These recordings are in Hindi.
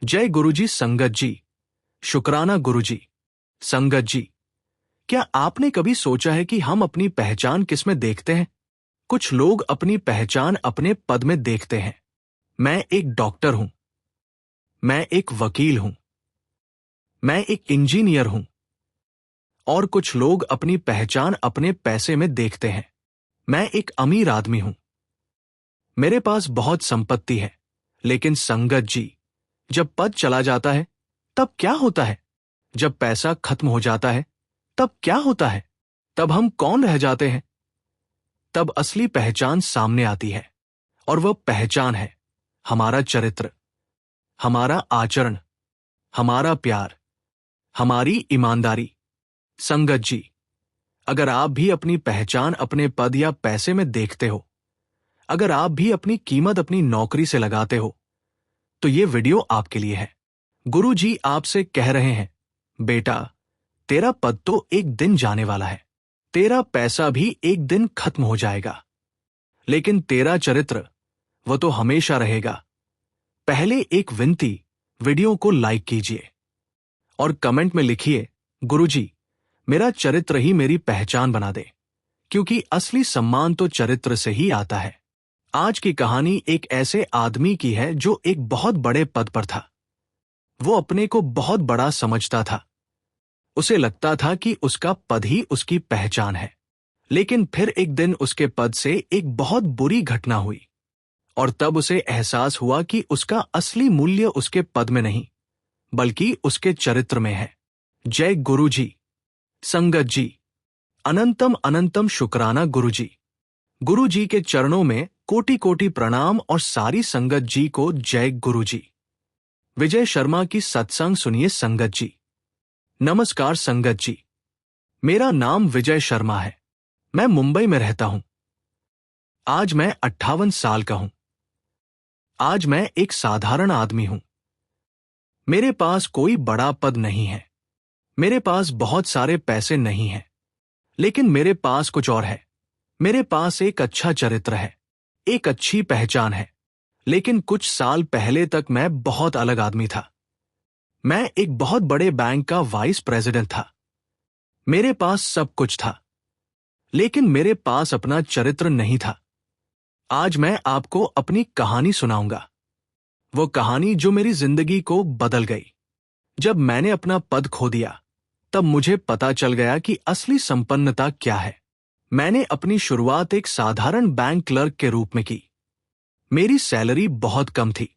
जय गुरुजी संगत जी। शुक्राना गुरुजी। संगत जी, क्या आपने कभी सोचा है कि हम अपनी पहचान किस में देखते हैं? कुछ लोग अपनी पहचान अपने पद में देखते हैं। मैं एक डॉक्टर हूं, मैं एक वकील हूं, मैं एक इंजीनियर हूं। और कुछ लोग अपनी पहचान अपने पैसे में देखते हैं। मैं एक अमीर आदमी हूं, मेरे पास बहुत संपत्ति है। लेकिन संगत जी, जब पद चला जाता है तब क्या होता है? जब पैसा खत्म हो जाता है तब क्या होता है? तब हम कौन रह जाते हैं? तब असली पहचान सामने आती है। और वह पहचान है हमारा चरित्र, हमारा आचरण, हमारा प्यार, हमारी ईमानदारी। संगत जी, अगर आप भी अपनी पहचान अपने पद या पैसे में देखते हो, अगर आप भी अपनी कीमत अपनी नौकरी से लगाते हो, तो ये वीडियो आपके लिए है। गुरु जी आपसे कह रहे हैं, बेटा, तेरा पद तो एक दिन जाने वाला है, तेरा पैसा भी एक दिन खत्म हो जाएगा, लेकिन तेरा चरित्र वो तो हमेशा रहेगा। पहले एक विनती, वीडियो को लाइक कीजिए और कमेंट में लिखिए, गुरुजी, मेरा चरित्र ही मेरी पहचान बना दे, क्योंकि असली सम्मान तो चरित्र से ही आता है। आज की कहानी एक ऐसे आदमी की है जो एक बहुत बड़े पद पर था। वो अपने को बहुत बड़ा समझता था। उसे लगता था कि उसका पद ही उसकी पहचान है। लेकिन फिर एक दिन उसके पद से एक बहुत बुरी घटना हुई और तब उसे एहसास हुआ कि उसका असली मूल्य उसके पद में नहीं, बल्कि उसके चरित्र में है। जय गुरुजी। संगत जी, अनंतम अनंतम शुक्राना गुरुजी। गुरुजी के चरणों में कोटि कोटि प्रणाम और सारी संगत जी को जय गुरुजी। विजय शर्मा की सत्संग सुनिए संगत जी। नमस्कार संगत जी, मेरा नाम विजय शर्मा है। मैं मुंबई में रहता हूं। आज मैं 58 साल का हूं। आज मैं एक साधारण आदमी हूं। मेरे पास कोई बड़ा पद नहीं है, मेरे पास बहुत सारे पैसे नहीं हैं, लेकिन मेरे पास कुछ और है। मेरे पास एक अच्छा चरित्र है, एक अच्छी पहचान है। लेकिन कुछ साल पहले तक मैं बहुत अलग आदमी था। मैं एक बहुत बड़े बैंक का वाइस प्रेसिडेंट था। मेरे पास सब कुछ था, लेकिन मेरे पास अपना चरित्र नहीं था। आज मैं आपको अपनी कहानी सुनाऊंगा, वो कहानी जो मेरी जिंदगी को बदल गई। जब मैंने अपना पद खो दिया, तब मुझे पता चल गया कि असली संपन्नता क्या है। मैंने अपनी शुरुआत एक साधारण बैंक क्लर्क के रूप में की। मेरी सैलरी बहुत कम थी,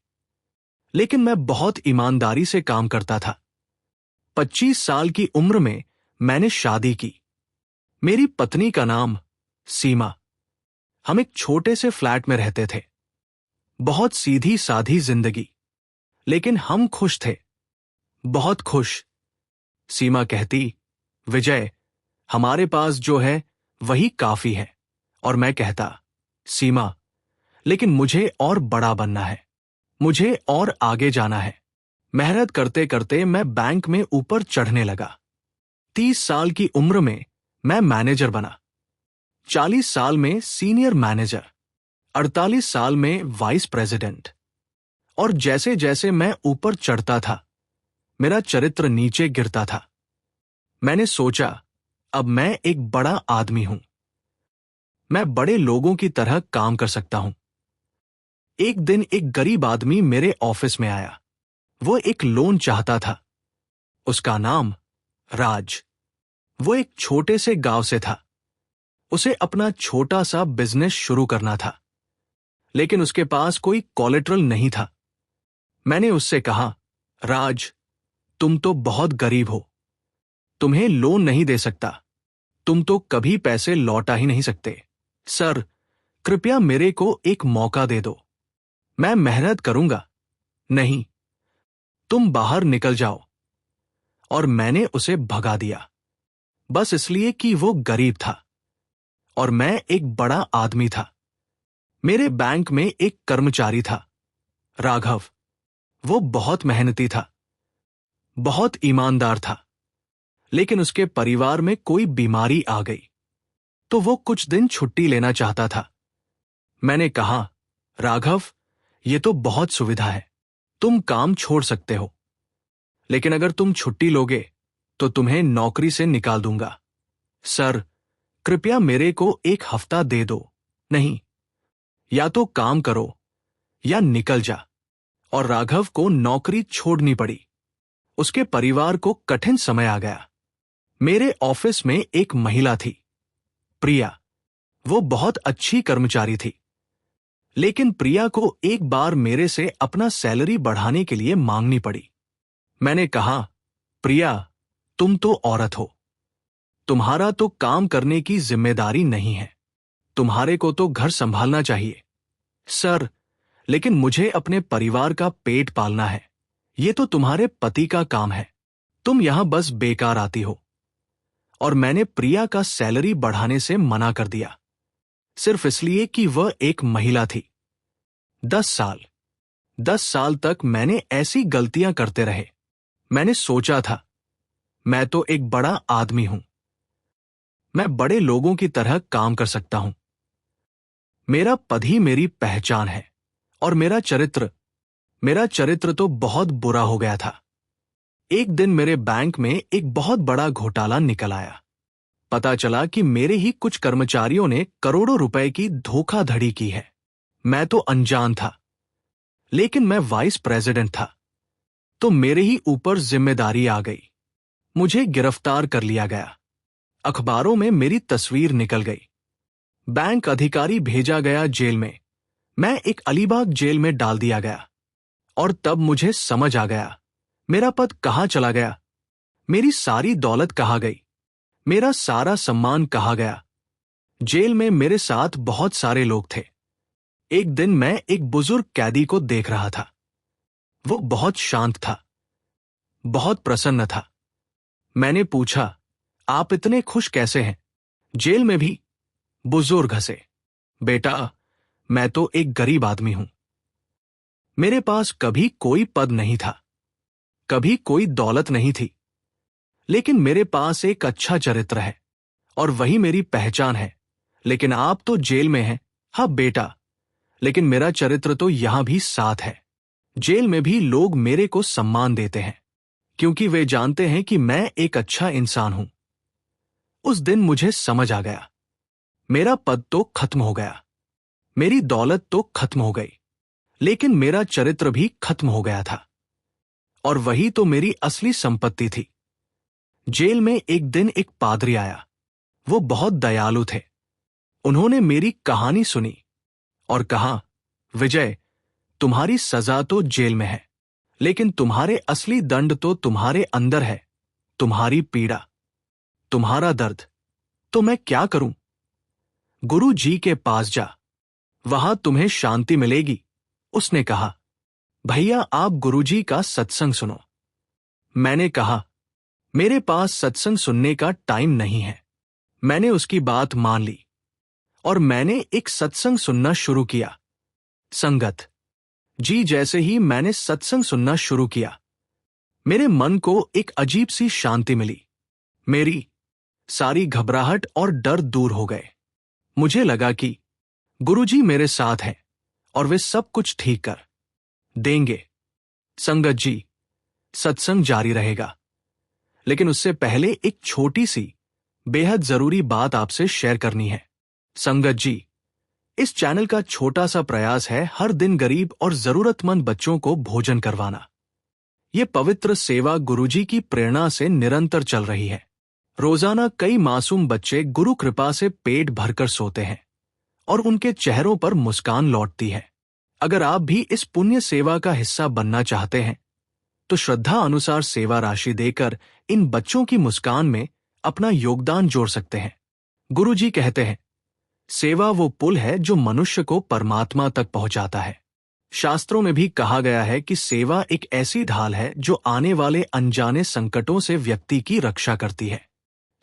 लेकिन मैं बहुत ईमानदारी से काम करता था। 25 साल की उम्र में मैंने शादी की। मेरी पत्नी का नाम सीमा। हम एक छोटे से फ्लैट में रहते थे। बहुत सीधी साधी जिंदगी, लेकिन हम खुश थे, बहुत खुश। सीमा कहती, विजय, हमारे पास जो है वही काफी है। और मैं कहता, सीमा, लेकिन मुझे और बड़ा बनना है, मुझे और आगे जाना है। मेहनत करते करते मैं बैंक में ऊपर चढ़ने लगा। 30 साल की उम्र में मैं मैनेजर बना, 40 साल में सीनियर मैनेजर, 48 साल में वाइस प्रेसिडेंट। और जैसे जैसे मैं ऊपर चढ़ता था, मेरा चरित्र नीचे गिरता था। मैंने सोचा, अब मैं एक बड़ा आदमी हूं, मैं बड़े लोगों की तरह काम कर सकता हूं। एक दिन एक गरीब आदमी मेरे ऑफिस में आया। वो एक लोन चाहता था। उसका नाम राज। वो एक छोटे से गांव से था। उसे अपना छोटा सा बिजनेस शुरू करना था, लेकिन उसके पास कोई कोलेटरल नहीं था। मैंने उससे कहा, राज, तुम तो बहुत गरीब हो, तुम्हें लोन नहीं दे सकता, तुम तो कभी पैसे लौटा ही नहीं सकते। सर, कृपया मेरे को एक मौका दे दो, मैं मेहनत करूंगा। नहीं, तुम बाहर निकल जाओ। और मैंने उसे भगा दिया, बस इसलिए कि वो गरीब था और मैं एक बड़ा आदमी था। मेरे बैंक में एक कर्मचारी था, राघव। वो बहुत मेहनती था, बहुत ईमानदार था, लेकिन उसके परिवार में कोई बीमारी आ गई, तो वो कुछ दिन छुट्टी लेना चाहता था। मैंने कहा, राघव, ये तो बहुत सुविधा है, तुम काम छोड़ सकते हो, लेकिन अगर तुम छुट्टी लोगे तो तुम्हें नौकरी से निकाल दूंगा। सर, कृपया मेरे को 1 हफ्ता दे दो। नहीं, या तो काम करो या निकल जा। और राघव को नौकरी छोड़नी पड़ी। उसके परिवार को कठिन समय आ गया। मेरे ऑफिस में एक महिला थी, प्रिया। वो बहुत अच्छी कर्मचारी थी, लेकिन प्रिया को एक बार मेरे से अपना सैलरी बढ़ाने के लिए मांगनी पड़ी। मैंने कहा, प्रिया, तुम तो औरत हो, तुम्हारा तो काम करने की जिम्मेदारी नहीं है, तुम्हारे को तो घर संभालना चाहिए। सर, लेकिन मुझे अपने परिवार का पेट पालना है, ये तो तुम्हारे पति का काम है, तुम यहां बस बेकार आती हो। और मैंने प्रिया का सैलरी बढ़ाने से मना कर दिया, सिर्फ इसलिए कि वह एक महिला थी। 10 साल तक मैंने ऐसी गलतियां करते रहे। मैंने सोचा था, मैं तो एक बड़ा आदमी हूं, मैं बड़े लोगों की तरह काम कर सकता हूं। मेरा पद ही मेरी पहचान है, और मेरा चरित्र तो बहुत बुरा हो गया था। एक दिन मेरे बैंक में एक बहुत बड़ा घोटाला निकल आया। पता चला कि मेरे ही कुछ कर्मचारियों ने करोड़ों रुपए की धोखाधड़ी की है। मैं तो अनजान था, लेकिन मैं वाइस प्रेसिडेंट था, तो मेरे ही ऊपर जिम्मेदारी आ गई। मुझे गिरफ्तार कर लिया गया, अखबारों में मेरी तस्वीर निकल गई, बैंक अधिकारी भेजा गया जेल में, मैं एक अलीबाग जेल में डाल दिया गया। और तब मुझे समझ आ गया, मेरा पद कहां चला गया, मेरी सारी दौलत कहां गई, मेरा सारा सम्मान कहां गया। जेल में मेरे साथ बहुत सारे लोग थे। एक दिन मैं एक बुजुर्ग कैदी को देख रहा था। वो बहुत शांत था, बहुत प्रसन्न था। मैंने पूछा, आप इतने खुश कैसे हैं, जेल में भी? बुजुर्ग हंसे, बेटा, मैं तो एक गरीब आदमी हूं। मेरे पास कभी कोई पद नहीं था, कभी कोई दौलत नहीं थी, लेकिन मेरे पास एक अच्छा चरित्र है, और वही मेरी पहचान है। लेकिन आप तो जेल में हैं। हाँ बेटा, लेकिन मेरा चरित्र तो यहां भी साथ है। जेल में भी लोग मेरे को सम्मान देते हैं, क्योंकि वे जानते हैं कि मैं एक अच्छा इंसान हूं। उस दिन मुझे समझ आ गया, मेरा पद तो खत्म हो गया, मेरी दौलत तो खत्म हो गई, लेकिन मेरा चरित्र भी खत्म हो गया था, और वही तो मेरी असली संपत्ति थी। जेल में एक दिन एक पादरी आया। वो बहुत दयालु थे। उन्होंने मेरी कहानी सुनी और कहा, विजय, तुम्हारी सजा तो जेल में है, लेकिन तुम्हारे असली दंड तो तुम्हारे अंदर है, तुम्हारी पीड़ा, तुम्हारा दर्द। तो मैं क्या करूं? गुरु जी के पास जा, वहां तुम्हें शांति मिलेगी। उसने कहा, भैया, आप गुरुजी का सत्संग सुनो। मैंने कहा, मेरे पास सत्संग सुनने का टाइम नहीं है। मैंने उसकी बात मान ली और मैंने एक सत्संग सुनना शुरू किया। संगत जी, जैसे ही मैंने सत्संग सुनना शुरू किया, मेरे मन को एक अजीब सी शांति मिली। मेरी सारी घबराहट और डर दूर हो गए। मुझे लगा कि गुरुजी मेरे साथ हैं और वे सब कुछ ठीक कर देंगे। संगत जी, सत्संग जारी रहेगा, लेकिन उससे पहले एक छोटी सी बेहद जरूरी बात आपसे शेयर करनी है। संगत जी, इस चैनल का छोटा सा प्रयास है हर दिन गरीब और जरूरतमंद बच्चों को भोजन करवाना। ये पवित्र सेवा गुरुजी की प्रेरणा से निरंतर चल रही है। रोजाना कई मासूम बच्चे गुरु कृपा से पेट भरकर सोते हैं और उनके चेहरों पर मुस्कान लौटती है। अगर आप भी इस पुण्य सेवा का हिस्सा बनना चाहते हैं, तो श्रद्धा अनुसार सेवा राशि देकर इन बच्चों की मुस्कान में अपना योगदान जोड़ सकते हैं। गुरुजी कहते हैं, सेवा वो पुल है जो मनुष्य को परमात्मा तक पहुंचाता है। शास्त्रों में भी कहा गया है कि सेवा एक ऐसी ढाल है जो आने वाले अनजाने संकटों से व्यक्ति की रक्षा करती है।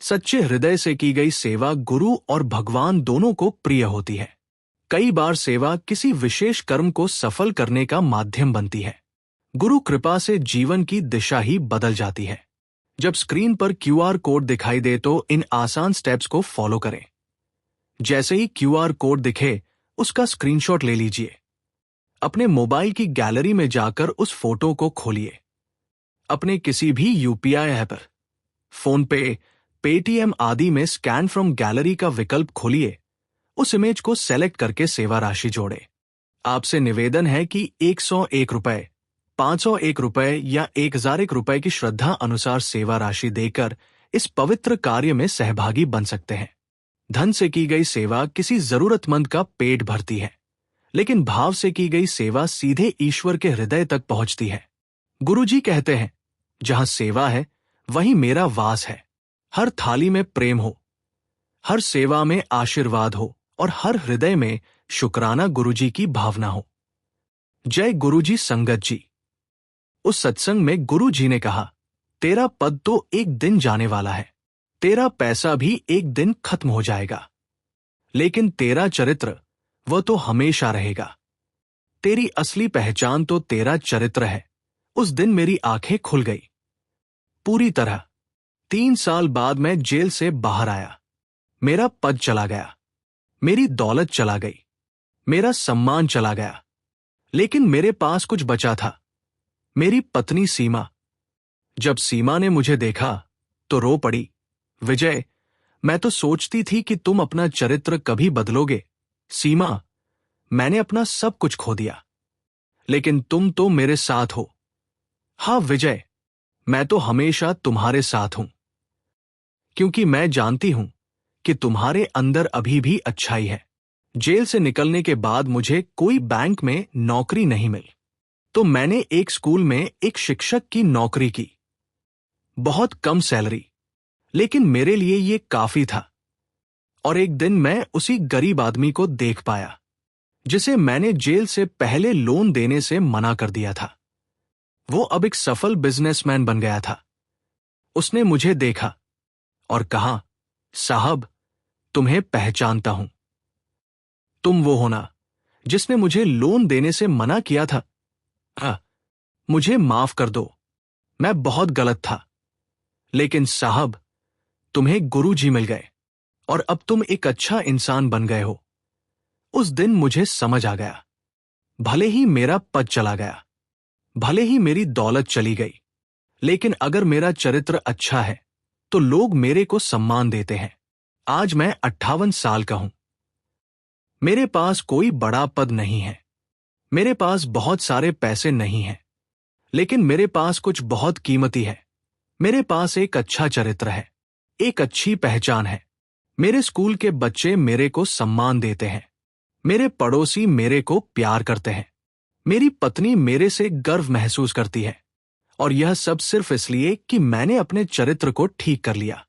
सच्चे हृदय से की गई सेवा गुरु और भगवान दोनों को प्रिय होती है। कई बार सेवा किसी विशेष कर्म को सफल करने का माध्यम बनती है। गुरु कृपा से जीवन की दिशा ही बदल जाती है। जब स्क्रीन पर क्यूआर कोड दिखाई दे तो इन आसान स्टेप्स को फॉलो करें। जैसे ही क्यूआर कोड दिखे, उसका स्क्रीनशॉट ले लीजिए। अपने मोबाइल की गैलरी में जाकर उस फोटो को खोलिए। अपने किसी भी यूपीआई ऐप, फोन पे, पेटीएम आदि में स्कैन फ्रॉम गैलरी का विकल्प खोलिए। उस इमेज को सेलेक्ट करके सेवा राशि जोड़ें। आपसे निवेदन है कि 101 रुपए, 501 रुपए या 1001 रुपए की श्रद्धा अनुसार सेवा राशि देकर इस पवित्र कार्य में सहभागी बन सकते हैं। धन से की गई सेवा किसी जरूरतमंद का पेट भरती है, लेकिन भाव से की गई सेवा सीधे ईश्वर के हृदय तक पहुंचती है। गुरुजी कहते हैं, जहां सेवा है वहीं मेरा वास है। हर थाली में प्रेम हो, हर सेवा में आशीर्वाद हो और हर हृदय में शुक्राना गुरुजी की भावना हो। जय गुरुजी। संगत जी। उस सत्संग में गुरुजी ने कहा, तेरा पद तो एक दिन जाने वाला है, तेरा पैसा भी एक दिन खत्म हो जाएगा, लेकिन तेरा चरित्र वह तो हमेशा रहेगा। तेरी असली पहचान तो तेरा चरित्र है। उस दिन मेरी आंखें खुल गई पूरी तरह। 3 साल बाद मैं जेल से बाहर आया। मेरा पद चला गया, मेरी दौलत चला गई, मेरा सम्मान चला गया, लेकिन मेरे पास कुछ बचा था, मेरी पत्नी सीमा। जब सीमा ने मुझे देखा तो रो पड़ी, विजय, मैं तो सोचती थी कि तुम अपना चरित्र कभी बदलोगे। सीमा, मैंने अपना सब कुछ खो दिया, लेकिन तुम तो मेरे साथ हो। हाँ विजय, मैं तो हमेशा तुम्हारे साथ हूं, क्योंकि मैं जानती हूं कि तुम्हारे अंदर अभी भी अच्छाई है। जेल से निकलने के बाद मुझे कोई बैंक में नौकरी नहीं मिली, तो मैंने एक स्कूल में एक शिक्षक की नौकरी की। बहुत कम सैलरी, लेकिन मेरे लिए ये काफी था। और एक दिन मैं उसी गरीब आदमी को देख पाया, जिसे मैंने जेल से पहले लोन देने से मना कर दिया था। वो अब एक सफल बिजनेसमैन बन गया था। उसने मुझे देखा और कहा, साहब, तुम्हें पहचानता हूं। तुम वो हो ना जिसने मुझे लोन देने से मना किया था। मुझे माफ कर दो, मैं बहुत गलत था, लेकिन साहब, तुम्हें गुरुजी मिल गए और अब तुम एक अच्छा इंसान बन गए हो। उस दिन मुझे समझ आ गया, भले ही मेरा पद चला गया, भले ही मेरी दौलत चली गई, लेकिन अगर मेरा चरित्र अच्छा है तो लोग मेरे को सम्मान देते हैं। आज मैं 58 साल का हूं। मेरे पास कोई बड़ा पद नहीं है, मेरे पास बहुत सारे पैसे नहीं हैं, लेकिन मेरे पास कुछ बहुत कीमती है। मेरे पास एक अच्छा चरित्र है, एक अच्छी पहचान है। मेरे स्कूल के बच्चे मेरे को सम्मान देते हैं, मेरे पड़ोसी मेरे को प्यार करते हैं, मेरी पत्नी मेरे से गर्व महसूस करती है, और यह सब सिर्फ इसलिए कि मैंने अपने चरित्र को ठीक कर लिया।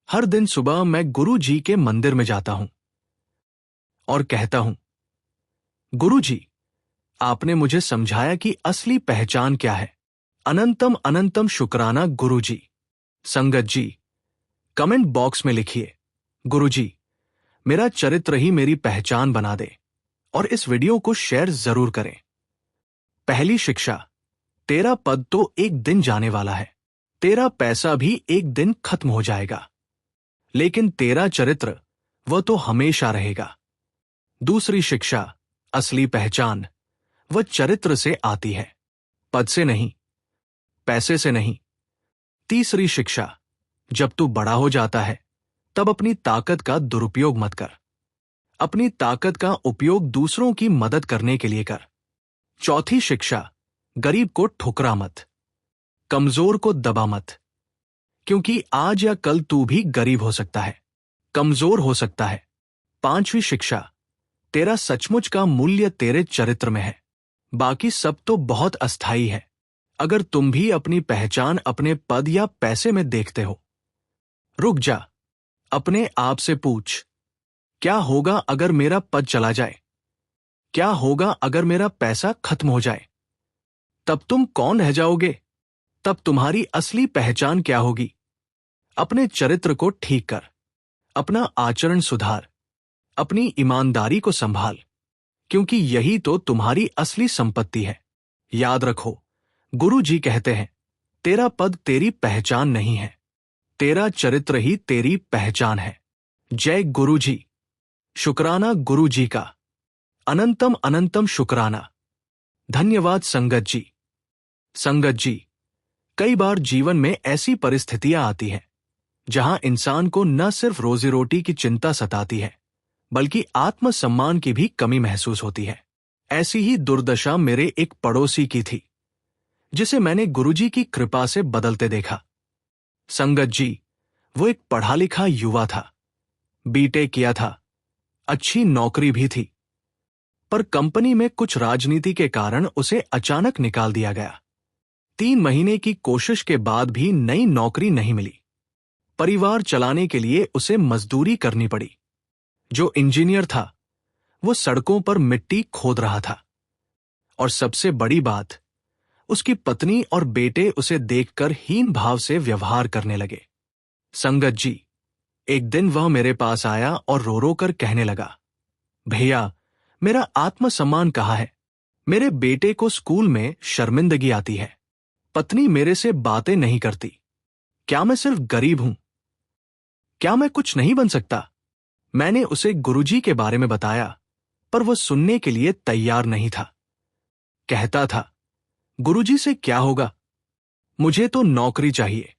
हर दिन सुबह मैं गुरु जी के मंदिर में जाता हूं और कहता हूं, गुरु जी, आपने मुझे समझाया कि असली पहचान क्या है। अनंतम अनंतम शुक्राना गुरु जी। संगत जी, कमेंट बॉक्स में लिखिए, गुरु जी, मेरा चरित्र ही मेरी पहचान बना दे, और इस वीडियो को शेयर जरूर करें। पहली शिक्षा, तेरा पद तो एक दिन जाने वाला है, तेरा पैसा भी एक दिन खत्म हो जाएगा, लेकिन तेरा चरित्र वह तो हमेशा रहेगा। दूसरी शिक्षा, असली पहचान वह चरित्र से आती है, पद से नहीं, पैसे से नहीं। तीसरी शिक्षा, जब तू बड़ा हो जाता है तब अपनी ताकत का दुरुपयोग मत कर, अपनी ताकत का उपयोग दूसरों की मदद करने के लिए कर। चौथी शिक्षा, गरीब को ठुकरा मत, कमजोर को दबा मत, क्योंकि आज या कल तू भी गरीब हो सकता है, कमजोर हो सकता है। पांचवी शिक्षा, तेरा सचमुच का मूल्य तेरे चरित्र में है, बाकी सब तो बहुत अस्थायी है। अगर तुम भी अपनी पहचान अपने पद या पैसे में देखते हो, रुक जा, अपने आप से पूछ, क्या होगा अगर मेरा पद चला जाए? क्या होगा अगर मेरा पैसा खत्म हो जाए? तब तुम कौन रह जाओगे? तब तुम्हारी असली पहचान क्या होगी? अपने चरित्र को ठीक कर, अपना आचरण सुधार, अपनी ईमानदारी को संभाल, क्योंकि यही तो तुम्हारी असली संपत्ति है। याद रखो, गुरु जी कहते हैं, तेरा पद तेरी पहचान नहीं है, तेरा चरित्र ही तेरी पहचान है। जय गुरु जी। शुक्राना गुरु जी का, अनंतम अनंतम शुक्राना। धन्यवाद संगत जी। संगत जी, कई बार जीवन में ऐसी परिस्थितियां आती हैं जहां इंसान को न सिर्फ रोजी रोटी की चिंता सताती है, बल्कि आत्मसम्मान की भी कमी महसूस होती है। ऐसी ही दुर्दशा मेरे एक पड़ोसी की थी, जिसे मैंने गुरुजी की कृपा से बदलते देखा। संगत जी, वो एक पढ़ा लिखा युवा था, बीटेक किया था, अच्छी नौकरी भी थी, पर कंपनी में कुछ राजनीति के कारण उसे अचानक निकाल दिया गया। 3 महीने की कोशिश के बाद भी नई नौकरी नहीं मिली। परिवार चलाने के लिए उसे मजदूरी करनी पड़ी। जो इंजीनियर था, वो सड़कों पर मिट्टी खोद रहा था। और सबसे बड़ी बात, उसकी पत्नी और बेटे उसे देखकर हीन भाव से व्यवहार करने लगे। संगत जी, एक दिन वह मेरे पास आया और रो रो कर कहने लगा, भैया, मेरा आत्मसम्मान कहाँ है? मेरे बेटे को स्कूल में शर्मिंदगी आती है, पत्नी मेरे से बातें नहीं करती। क्या मैं सिर्फ गरीब हूं? क्या मैं कुछ नहीं बन सकता? मैंने उसे गुरुजी के बारे में बताया, पर वह सुनने के लिए तैयार नहीं था। कहता था, गुरुजी से क्या होगा, मुझे तो नौकरी चाहिए।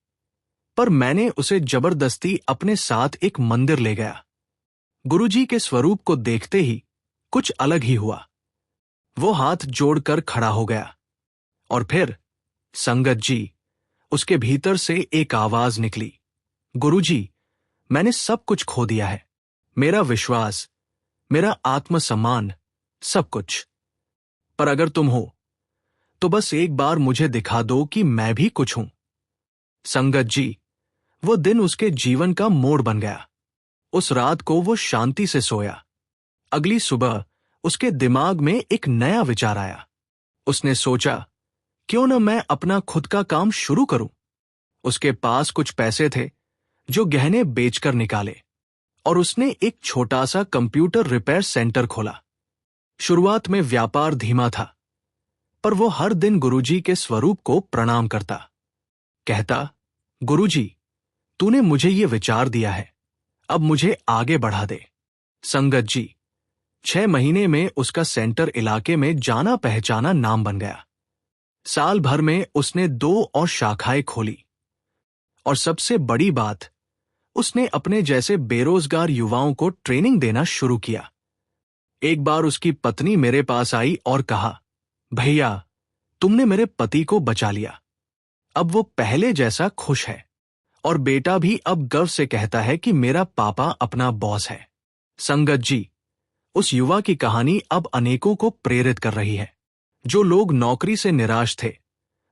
पर मैंने उसे जबरदस्ती अपने साथ एक मंदिर ले गया। गुरुजी के स्वरूप को देखते ही कुछ अलग ही हुआ। वो हाथ जोड़कर खड़ा हो गया। और फिर, संगत जी, उसके भीतर से एक आवाज निकली, गुरुजी, मैंने सब कुछ खो दिया है। मेरा विश्वास, मेरा आत्मसम्मान, सब कुछ। पर अगर तुम हो, तो बस एक बार मुझे दिखा दो कि मैं भी कुछ हूं। संगत जी, वो दिन उसके जीवन का मोड़ बन गया। उस रात को वो शांति से सोया। अगली सुबह उसके दिमाग में एक नया विचार आया। उसने सोचा, क्यों न मैं अपना खुद का काम शुरू करूं। उसके पास कुछ पैसे थे, जो गहने बेचकर निकाले, और उसने एक छोटा सा कंप्यूटर रिपेयर सेंटर खोला। शुरुआत में व्यापार धीमा था, पर वो हर दिन गुरुजी के स्वरूप को प्रणाम करता। कहता, गुरुजी, तूने मुझे ये विचार दिया है, अब मुझे आगे बढ़ा दे। संगत जी, 6 महीने में उसका सेंटर इलाके में जाना पहचाना नाम बन गया। साल भर में उसने 2 और शाखाएं खोली। और सबसे बड़ी बात, उसने अपने जैसे बेरोजगार युवाओं को ट्रेनिंग देना शुरू किया। एक बार उसकी पत्नी मेरे पास आई और कहा, भैया, तुमने मेरे पति को बचा लिया। अब वो पहले जैसा खुश है, और बेटा भी अब गर्व से कहता है कि मेरा पापा अपना बॉस है। संगत जी, उस युवा की कहानी अब अनेकों को प्रेरित कर रही है। जो लोग नौकरी से निराश थे,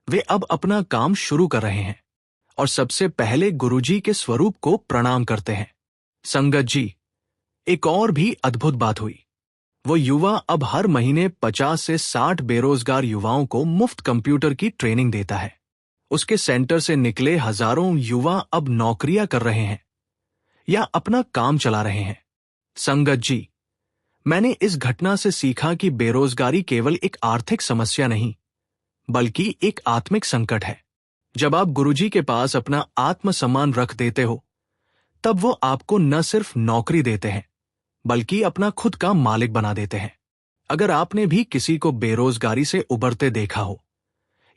वे अब अपना काम शुरू कर रहे हैं, और सबसे पहले गुरुजी के स्वरूप को प्रणाम करते हैं। संगत जी, एक और भी अद्भुत बात हुई। वो युवा अब हर महीने 50 से 60 बेरोजगार युवाओं को मुफ्त कंप्यूटर की ट्रेनिंग देता है। उसके सेंटर से निकले हजारों युवा अब नौकरियां कर रहे हैं या अपना काम चला रहे हैं। संगत जी, मैंने इस घटना से सीखा कि बेरोजगारी केवल एक आर्थिक समस्या नहीं, बल्कि एक आत्मिक संकट है। जब आप गुरुजी के पास अपना आत्मसम्मान रख देते हो, तब वो आपको न सिर्फ नौकरी देते हैं, बल्कि अपना खुद का मालिक बना देते हैं। अगर आपने भी किसी को बेरोजगारी से उबरते देखा हो,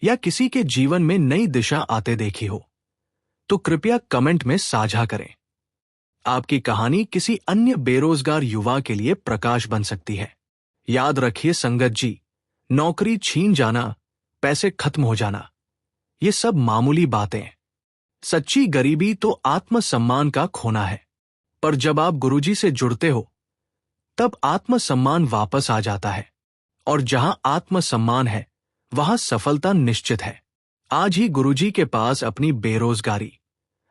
या किसी के जीवन में नई दिशा आते देखी हो, तो कृपया कमेंट में साझा करें। आपकी कहानी किसी अन्य बेरोजगार युवा के लिए प्रकाश बन सकती है। याद रखिए संगत जी, नौकरी छीन जाना, पैसे खत्म हो जाना, ये सब मामूली बातें हैं। सच्ची गरीबी तो आत्मसम्मान का खोना है। पर जब आप गुरुजी से जुड़ते हो, तब आत्मसम्मान वापस आ जाता है। और जहां आत्मसम्मान है, वहां सफलता निश्चित है। आज ही गुरुजी के पास अपनी बेरोजगारी,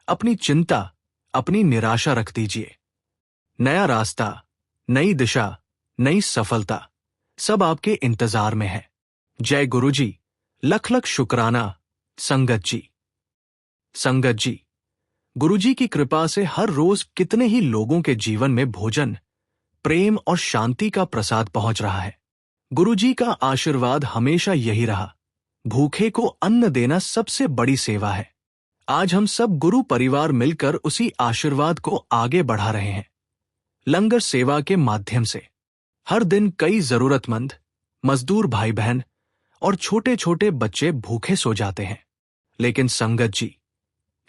अपनी चिंता, अपनी निराशा रख दीजिए। नया रास्ता, नई दिशा, नई सफलता, सब आपके इंतजार में है। जय गुरुजी, लख लख शुक्राना। संगत जी। संगत जी, गुरुजी की कृपा से हर रोज कितने ही लोगों के जीवन में भोजन, प्रेम और शांति का प्रसाद पहुंच रहा है। गुरुजी का आशीर्वाद हमेशा यही रहा, भूखे को अन्न देना सबसे बड़ी सेवा है। आज हम सब गुरु परिवार मिलकर उसी आशीर्वाद को आगे बढ़ा रहे हैं। लंगर सेवा के माध्यम से हर दिन कई जरूरतमंद, मजदूर भाई बहन और छोटे छोटे बच्चे भूखे सो जाते हैं। लेकिन संगत जी,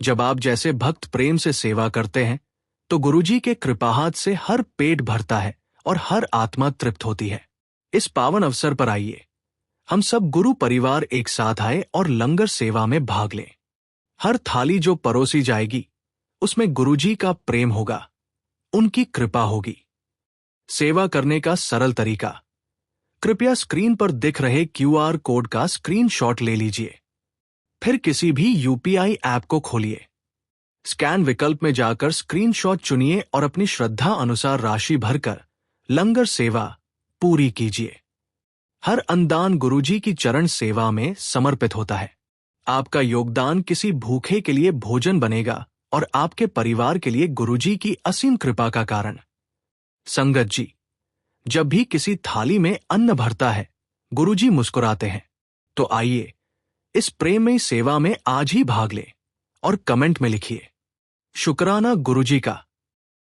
जब आप जैसे भक्त प्रेम से सेवा करते हैं तो गुरुजी के कृपाहाथ से हर पेट भरता है और हर आत्मा तृप्त होती है। इस पावन अवसर पर आइए, हम सब गुरु परिवार एक साथ आए और लंगर सेवा में भाग लें। हर थाली जो परोसी जाएगी उसमें गुरुजी का प्रेम होगा, उनकी कृपा होगी। सेवा करने का सरल तरीका, कृपया स्क्रीन पर दिख रहे QR कोड का स्क्रीनशॉट ले लीजिए। फिर किसी भी UPI ऐप को खोलिए। स्कैन विकल्प में जाकर स्क्रीनशॉट चुनिए और अपनी श्रद्धा अनुसार राशि भरकर लंगर सेवा पूरी कीजिए। हर अनुदान गुरुजी की चरण सेवा में समर्पित होता है। आपका योगदान किसी भूखे के लिए भोजन बनेगा और आपके परिवार के लिए गुरुजी की असीम कृपा का कारण। संगत जी, जब भी किसी थाली में अन्न भरता है गुरुजी मुस्कुराते हैं। तो आइए इस प्रेममयी सेवा में आज ही भाग लें और कमेंट में लिखिए, शुक्राना गुरुजी का।